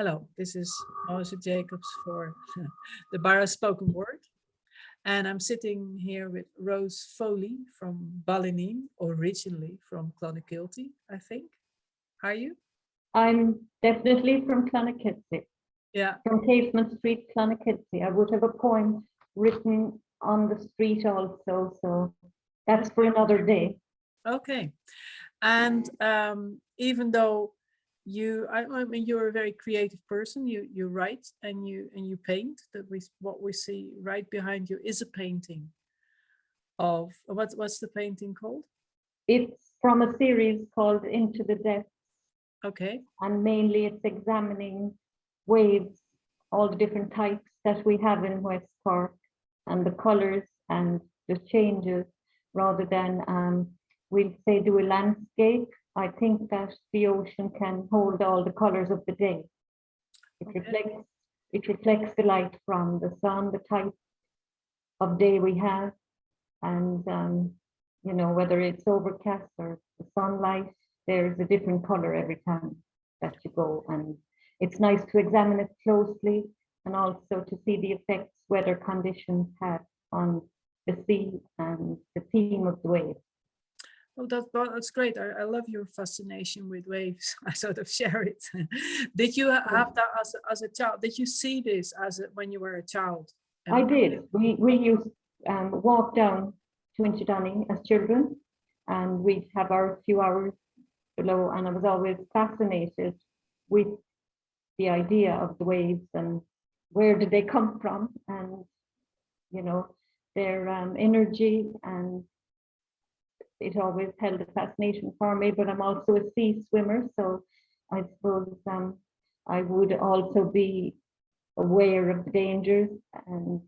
Hello, this is Melissa Jacobs for the Bara Spoken Word. And I'm sitting here with Rose Foley from Ballineen, originally from Clonakilty, I think. Are you? I'm definitely from Clonakilty, Yeah. from Casement Street, Clonakilty. I would have a poem written on the street also, so that's for another day. Okay. And even though I mean, you're a very creative person. You write and you paint. What we see right behind you is a painting of what's the painting called? It's from a series called Into the Depths, Okay. and mainly it's examining waves, all the different types that we have in West Cork, and the colors and the changes, rather than we'll say do a landscape. I think that the ocean can hold all the colors of the day. It reflects the light from the sun, the type of day we have, and you know, whether it's overcast or the sunlight, there's a different color every time that you go, and it's nice to examine it closely and also to see the effects weather conditions have on the sea and the theme of the wave. Oh, that's great. I love your fascination with waves. I sort of share it. Did you have that as a child? Did you see this when you were a child? I did. We used walk down to Inchydonny as children, and we'd have our few hours below, and I was always fascinated with the idea of the waves and where did they come from, and you know, their energy, and it always held a fascination for me. But I'm also a sea swimmer, so I suppose I would also be aware of the dangers, and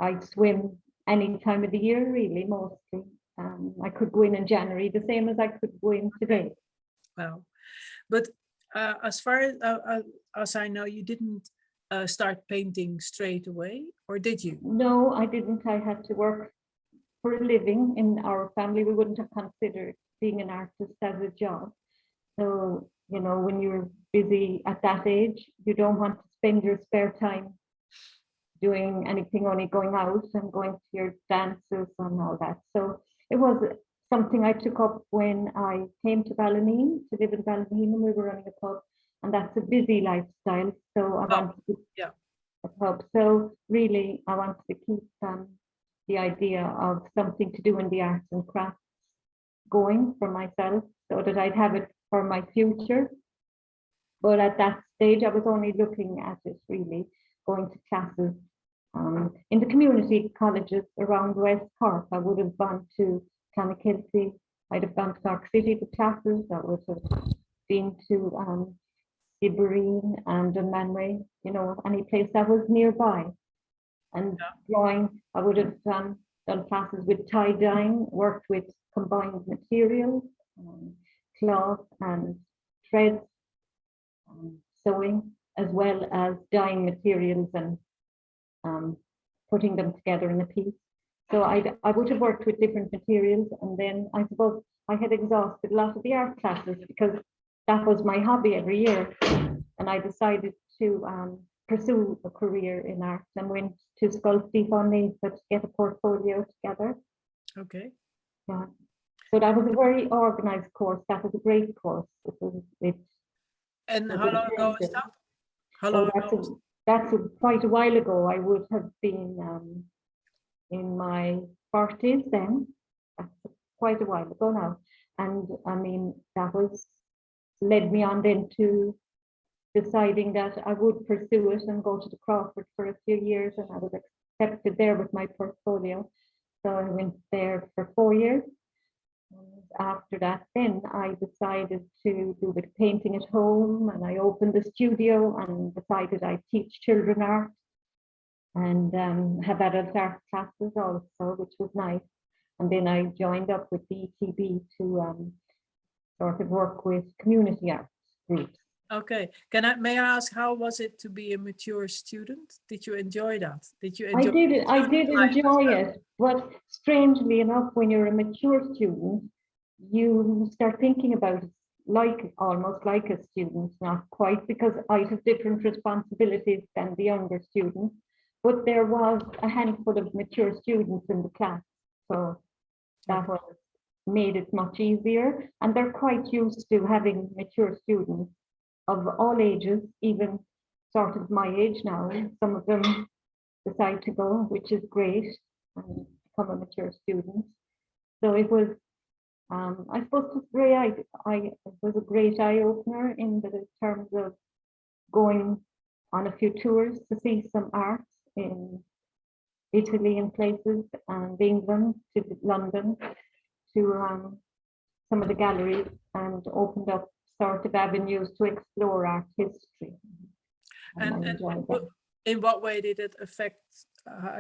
I swim any time of the year, really, mostly. I could go in January, the same as I could go in today. Wow. But as far as I know, you didn't start painting straight away, or did you? No, I didn't. I had to work for a living. In our family, we wouldn't have considered being an artist as a job. So, you know, when you're busy at that age, you don't want to spend your spare time doing anything, only going out and going to your dances and all that. So it was something I took up when I came to Ballineen, to live in Ballineen, and we were running a pub, and that's a busy lifestyle. So I wanted to a pub. So really, I wanted to keep the idea of something to do in the arts and crafts going for myself, so that I'd have it for my future. But at that stage, I was only looking at it really, going to classes in the community colleges around West Cork. I would have gone to Clonakilty, I'd have gone to Cork City to classes. I would have been to Ballineen and Manway, you know, any place that was nearby. And drawing, I would have done classes with tie dyeing, worked with combined materials, cloth and thread, sewing, as well as dyeing materials and putting them together in a piece. So I would have worked with different materials, and then I suppose I had exhausted a lot of the art classes because that was my hobby every year, and I decided to pursue a career in art and went to Sculpty Funding to get a portfolio together. Okay. Yeah. So that was a very organized course. That was a great course. And how long ago is that? How long ago? That's quite a while ago. I would have been in my 40s then. That's quite a while ago now. And I mean, that led me on then to deciding that I would pursue it and go to the Crawford for a few years, and I was accepted there with my portfolio. So I went there for 4 years. And after that, then I decided to do with painting at home, and I opened the studio and decided I'd teach children art and have adult art classes also, which was nice. And then I joined up with the ETB to sort of work with community art groups. Okay. May I ask, how was it to be a mature student? Did you enjoy that? Did you enjoy I did enjoy it, but strangely enough, when you're a mature student, you start thinking about like almost like a student, not quite, because I have different responsibilities than the younger students, but there was a handful of mature students in the class, so that was made it much easier, and they're quite used to having mature students of all ages, even sort of my age now. Some of them decide to go, which is great, and become a mature student. So it was, I suppose, it was a great eye opener in the terms of going on a few tours to see some art in Italy and places, and England, to London, to some of the galleries, and opened up sort of avenues to explore art history. And in what way did it affect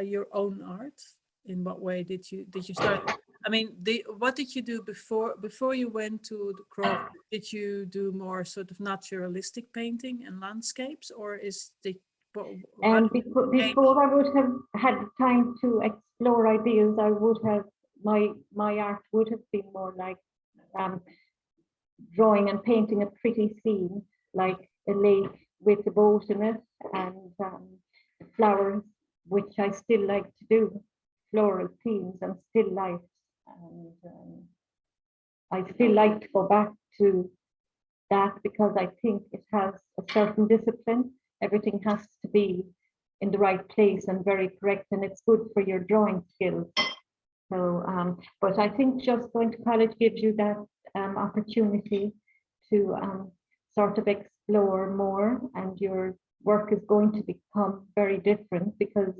your own art? In what way did you start? I mean, what did you do before you went to the Crawford? Did you do more sort of naturalistic painting and landscapes, or is the and before I would have had time to explore ideas, I would have my art would have been more like drawing and painting a pretty scene, like a lake with a boat in it, and flowers, which I still like to do, floral themes and still life. And I still like to go back to that because I think it has a certain discipline. Everything has to be in the right place and very correct, and it's good for your drawing skills. So, but I think just going to college gives you that opportunity to sort of explore more, and your work is going to become very different, because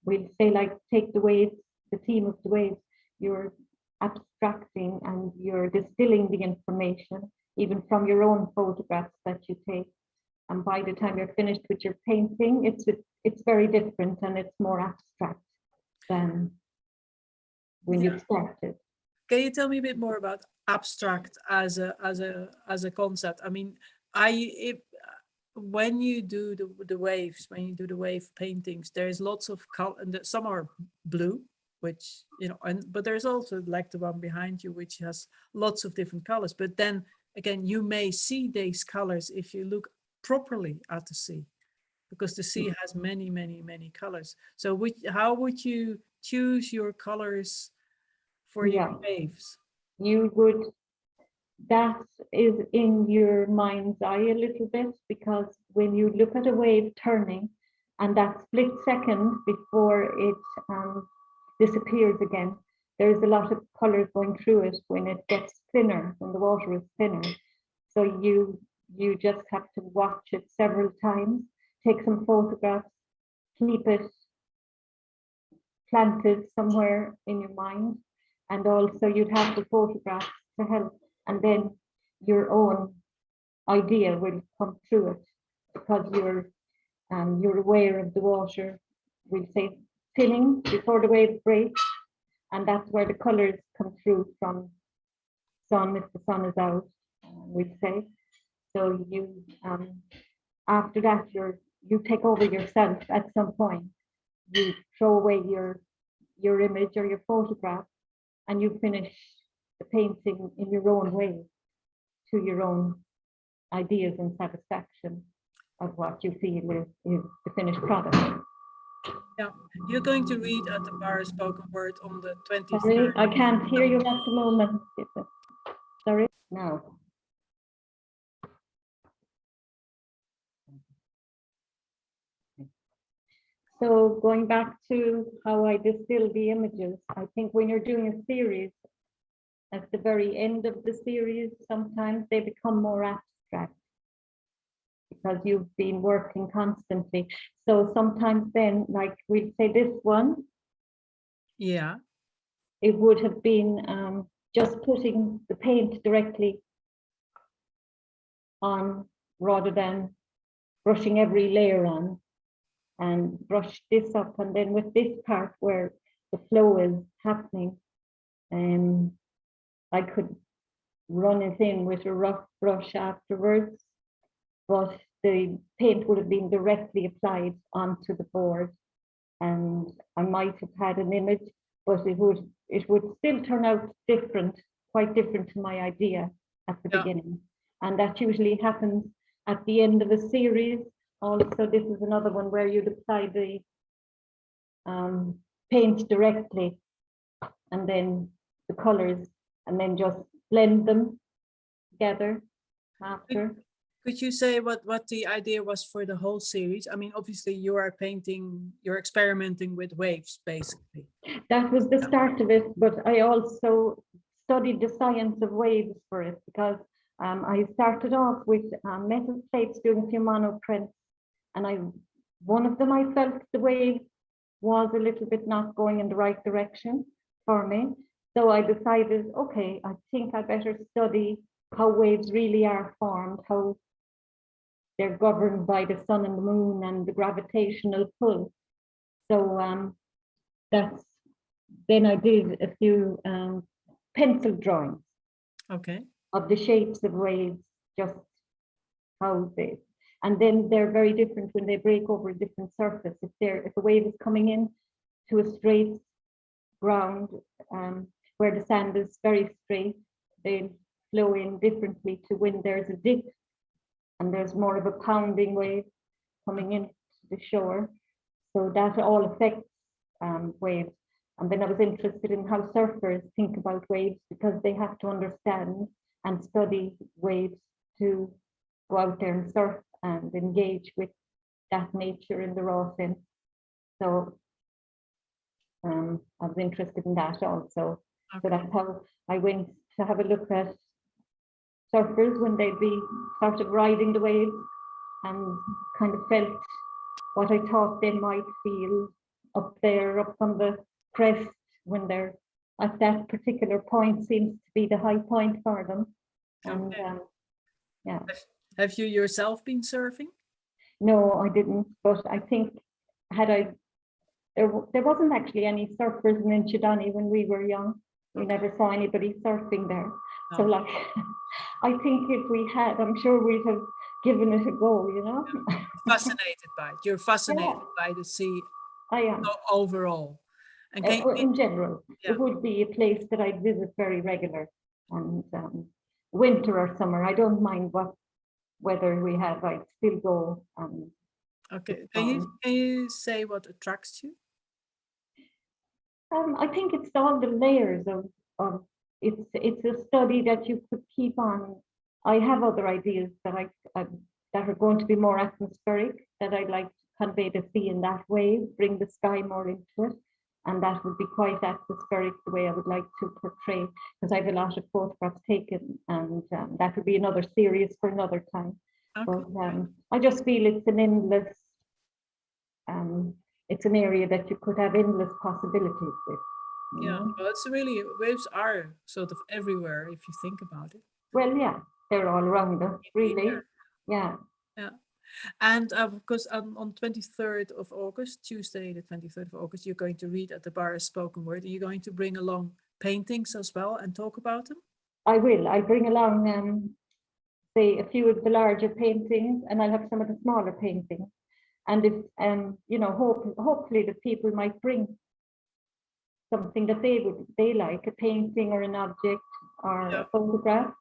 we'll say, like, take the waves, the theme of the waves, you're abstracting and you're distilling the information even from your own photographs that you take, and by the time you're finished with your painting, it's very different, and it's more abstract than when you started. Can you tell me a bit more about abstract as a concept? I mean, when you do the waves, when you do the wave paintings, there's lots of color, and some are blue, which, you know, but there's also like the one behind you, which has lots of different colors. But then again, you may see these colors if you look properly at the sea, because the sea has many, many, many colors. So how would you choose your colors for your waves? You would, that is in your mind's eye a little bit, because when you look at a wave turning, and that split second before it disappears again, there's a lot of color going through it when it gets thinner, when the water is thinner. So you just have to watch it several times, take some photographs, keep it planted somewhere in your mind, and also you'd have the photographs to help, and then your own idea will come through it, because you're aware of the water, we'll say, thinning before the wave breaks, and that's where the colors come through from sun, if the sun is out, we'd say. So you after that, you take over yourself at some point. You throw away your image or your photograph, and you finish the painting in your own way, to your own ideas and satisfaction of what you feel is the finished product. Yeah, you're going to read at the bar spoken word on the 23rd. Sorry, I can't hear you at the moment. Sorry, no. So going back to how I distill the images, I think when you're doing a series, at the very end of the series, sometimes they become more abstract, because you've been working constantly. So sometimes then, like we'd say this one, yeah, it would have been just putting the paint directly on, rather than brushing every layer on, and brush this up, and then with this part where the flow is happening, I could run it in with a rough brush afterwards, but the paint would have been directly applied onto the board, and I might have had an image, but it would still turn out different, quite different to my idea at the beginning. and that usually happens at the end of a series. Also, this is another one where you'd apply the paint directly, and then the colors, and then just blend them together after. Could you say what the idea was for the whole series? I mean, obviously you are painting, you're experimenting with waves, basically. That was the start of it, but I also studied the science of waves for it, because I started off with metal plates doing a few monoprints, and one of them I felt the wave was a little bit not going in the right direction for me. So I decided, okay, I think I better study how waves really are formed, how they're governed by the sun and the moon and the gravitational pull. So then I did a few pencil drawings of the shapes of waves, just how they, and then they're very different when they break over a different surface. If a wave is coming in to a straight ground where the sand is very straight, they flow in differently to when there's a dip and there's more of a pounding wave coming in to the shore. So that all affects waves. And then I was interested in how surfers think about waves, because they have to understand and study waves to go out there and surf and engage with that nature in the raw sense. So I was interested in that also. So that's how I went to have a look at surfers when they'd be sort of riding the waves, and kind of felt what I thought they might feel up there, up on the crest, when they're at that particular point seems to be the high point for them. And yeah. Have you yourself been surfing? No, I didn't, but I think there wasn't actually any surfers in Inchydoney when we were young. We never saw anybody surfing there. No. So like, I think if we had, I'm sure we'd have given it a go, you know. Fascinated by it. You're fascinated by the sea. I am. Overall. And in general, it would be a place that I'd visit very regular, and winter or summer, I don't mind what weather we have, I'd still go. Okay, can you say what attracts you? I think it's all the layers of it's a study that you could keep on. I have other ideas that that are going to be more atmospheric, that I'd like to convey the sea in that way, bring the sky more into it. And that would be quite atmospheric, the way I would like to portray, because I have a lot of photographs taken, and that would be another series for another time. But I just feel it's an endless, it's an area that you could have endless possibilities with. Well, it's really, waves are sort of everywhere if you think about it. Well, yeah, they're all around us, really. Yeah. And because on 23rd of August, Tuesday, the 23rd of August, you're going to read at the bar as spoken word. Are you going to bring along paintings as well and talk about them? I will. I'll bring along, say, a few of the larger paintings, and I'll have some of the smaller paintings. And if, you know, hopefully the people might bring something that they like, a painting or an object or a photograph,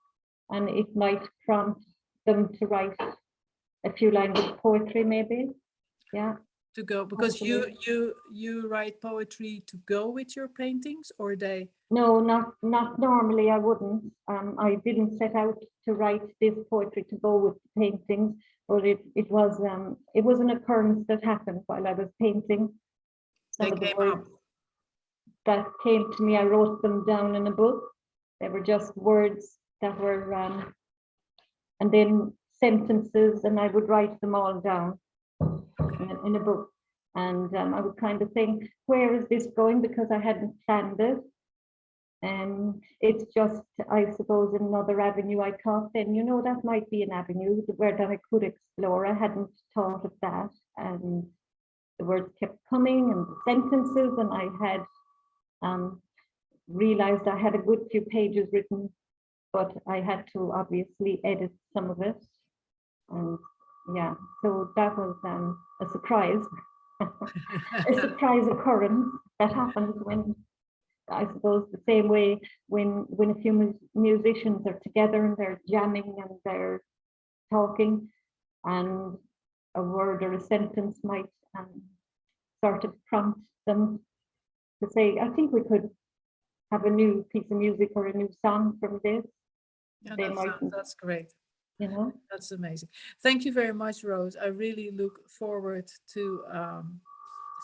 and it might prompt them to write a few lines of poetry, maybe. To go, because you write poetry to go with your paintings, or they? No, not normally. I wouldn't. I didn't set out to write this poetry to go with the paintings, but it was an occurrence that happened while I was painting. Some of the words that came to me, I wrote them down in a book. They were just words that were, and then sentences, and I would write them all down in a book. And I would kind of think, where is this going? Because I hadn't planned it. And it's just, I suppose, another avenue. I thought then, you know, that might be an avenue where that I could explore. I hadn't thought of that. And the words kept coming and the sentences, and I had realized I had a good few pages written, but I had to obviously edit some of it. And yeah, so that was a surprise, a surprise occurrence that happens when I suppose the same way when a few musicians are together and they're jamming and they're talking, and a word or a sentence might sort of prompt them to say, I think we could have a new piece of music or a new song from this. Yeah, They might, that's great. you know. That's amazing. Thank you very much, Rose. I really look forward to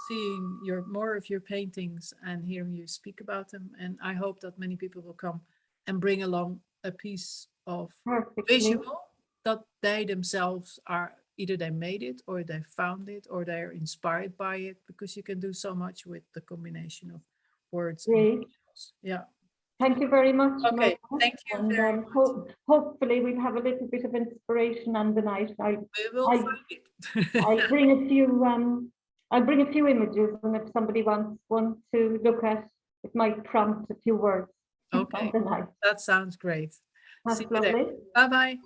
seeing more of your paintings and hearing you speak about them. And I hope that many people will come and bring along a piece of Perfectly. visual that they themselves are, either they made it or they found it or they're inspired by it, because you can do so much with the combination of words and Great. visuals. Yeah. Thank you very much. Okay, Martha. thank you And very much. hopefully we'll have a little bit of inspiration on the night. We will I, find it. I'll bring a few. I'll bring a few images, and if somebody wants one to look at, it might prompt a few words Okay, on the night. that sounds great. That's See you there. lovely. Bye-bye.